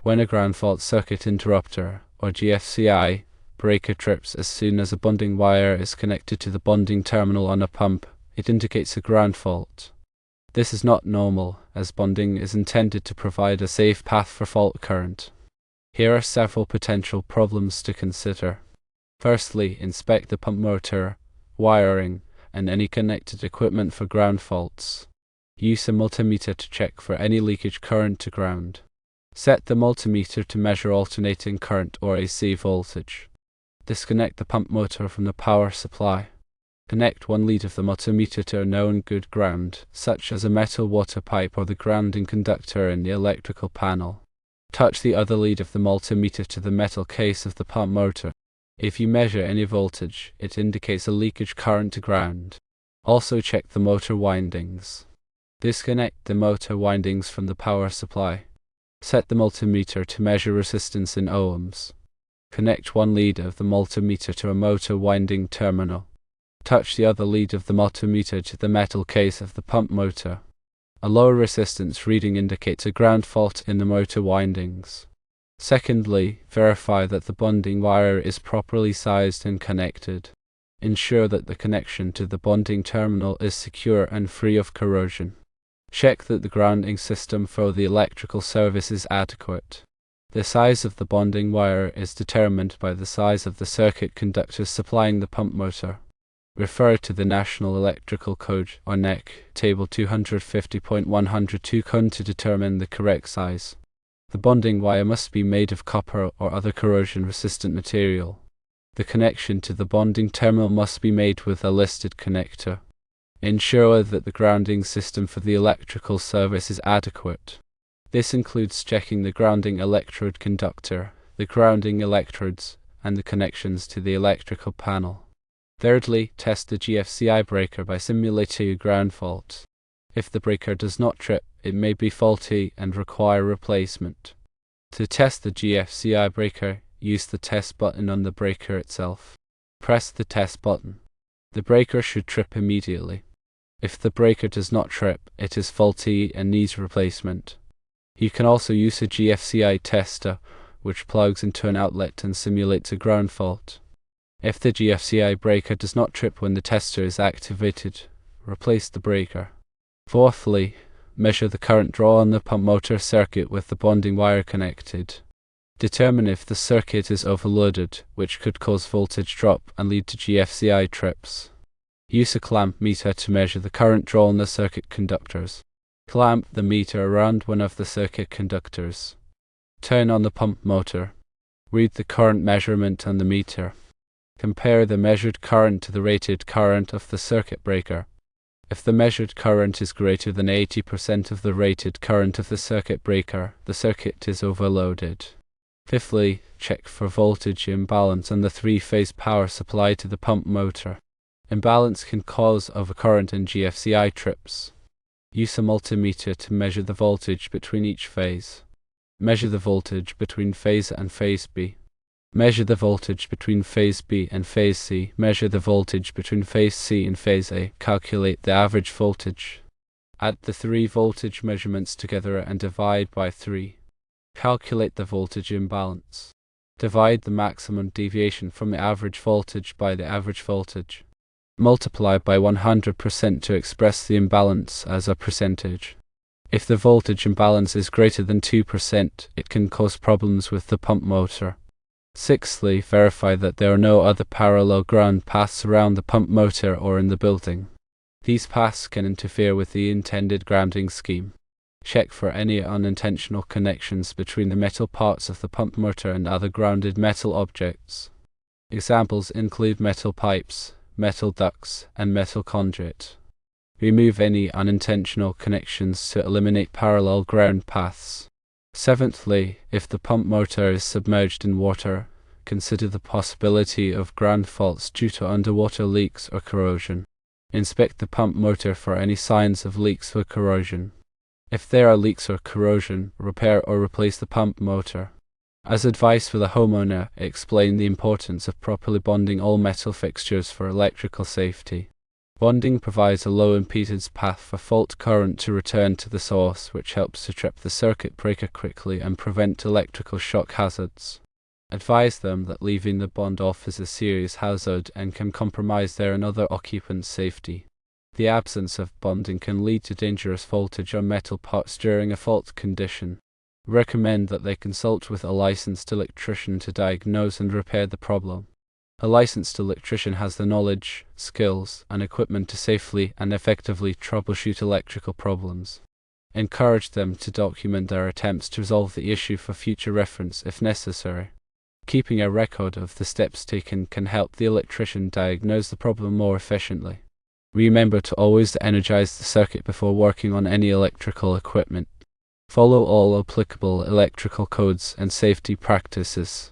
When a ground fault circuit interrupter, or GFCI, breaker trips as soon as a bonding wire is connected to the bonding terminal on a pump, it indicates a ground fault. This is not normal, as bonding is intended to provide a safe path for fault current. Here are several potential problems to consider. Firstly, inspect the pump motor, wiring, and any connected equipment for ground faults. Use a multimeter to check for any leakage current to ground. Set the multimeter to measure alternating current or AC voltage. Disconnect the pump motor from the power supply. Connect one lead of the multimeter to a known good ground, such as a metal water pipe or the grounding conductor in the electrical panel. Touch the other lead of the multimeter to the metal case of the pump motor. If you measure any voltage, it indicates a leakage current to ground. Also check the motor windings. Disconnect the motor windings from the power supply. Set the multimeter to measure resistance in ohms. Connect one lead of the multimeter to a motor winding terminal. Touch the other lead of the multimeter to the metal case of the pump motor. A low resistance reading indicates a ground fault in the motor windings. Secondly, verify that the bonding wire is properly sized and connected. Ensure that the connection to the bonding terminal is secure and free of corrosion. Check that the grounding system for the electrical service is adequate. The size of the bonding wire is determined by the size of the circuit conductors supplying the pump motor. Refer to the National Electrical Code, or NEC, Table 250.102 CON to determine the correct size. The bonding wire must be made of copper or other corrosion-resistant material. The connection to the bonding terminal must be made with a listed connector. Ensure that the grounding system for the electrical service is adequate. This includes checking the grounding electrode conductor, the grounding electrodes, and the connections to the electrical panel. Thirdly, test the GFCI breaker by simulating a ground fault. If the breaker does not trip, it may be faulty and require replacement. To test the GFCI breaker, use the test button on the breaker itself. Press the test button. The breaker should trip immediately. If the breaker does not trip, it is faulty and needs replacement. You can also use a GFCI tester, which plugs into an outlet and simulates a ground fault. If the GFCI breaker does not trip when the tester is activated, replace the breaker. Fourthly, measure the current draw on the pump motor circuit with the bonding wire connected. Determine if the circuit is overloaded, which could cause voltage drop and lead to GFCI trips. Use a clamp meter to measure the current draw on the circuit conductors. Clamp the meter around one of the circuit conductors. Turn on the pump motor. Read the current measurement on the meter. Compare the measured current to the rated current of the circuit breaker. If the measured current is greater than 80% of the rated current of the circuit breaker, the circuit is overloaded. Fifthly, check for voltage imbalance on the three-phase power supply to the pump motor. Imbalance can cause overcurrent and GFCI trips. Use a multimeter to measure the voltage between each phase. Measure the voltage between phase A and phase B. Measure the voltage between phase B and phase C. Measure the voltage between phase C and phase A. Calculate the average voltage. Add the three voltage measurements together and divide by 3. Calculate the voltage imbalance. Divide the maximum deviation from the average voltage by the average voltage. Multiply by 100% to express the imbalance as a percentage. If the voltage imbalance is greater than 2%, it can cause problems with the pump motor. Sixthly, verify that there are no other parallel ground paths around the pump motor or in the building. These paths can interfere with the intended grounding scheme. Check for any unintentional connections between the metal parts of the pump motor and other grounded metal objects. Examples include metal pipes, metal ducts, and metal conduit. Remove any unintentional connections to eliminate parallel ground paths. Seventhly, if the pump motor is submerged in water, consider the possibility of ground faults due to underwater leaks or corrosion. Inspect the pump motor for any signs of leaks or corrosion. If there are leaks or corrosion, repair or replace the pump motor. As advice for the homeowner, explain the importance of properly bonding all metal fixtures for electrical safety. Bonding provides a low impedance path for fault current to return to the source, which helps to trip the circuit breaker quickly and prevent electrical shock hazards. Advise them that leaving the bond off is a serious hazard and can compromise their and other occupants' safety. The absence of bonding can lead to dangerous voltage on metal parts during a fault condition. Recommend that they consult with a licensed electrician to diagnose and repair the problem. A licensed electrician has the knowledge, skills, and equipment to safely and effectively troubleshoot electrical problems. Encourage them to document their attempts to resolve the issue for future reference if necessary. Keeping a record of the steps taken can help the electrician diagnose the problem more efficiently. Remember to always energize the circuit before working on any electrical equipment. Follow all applicable electrical codes and safety practices.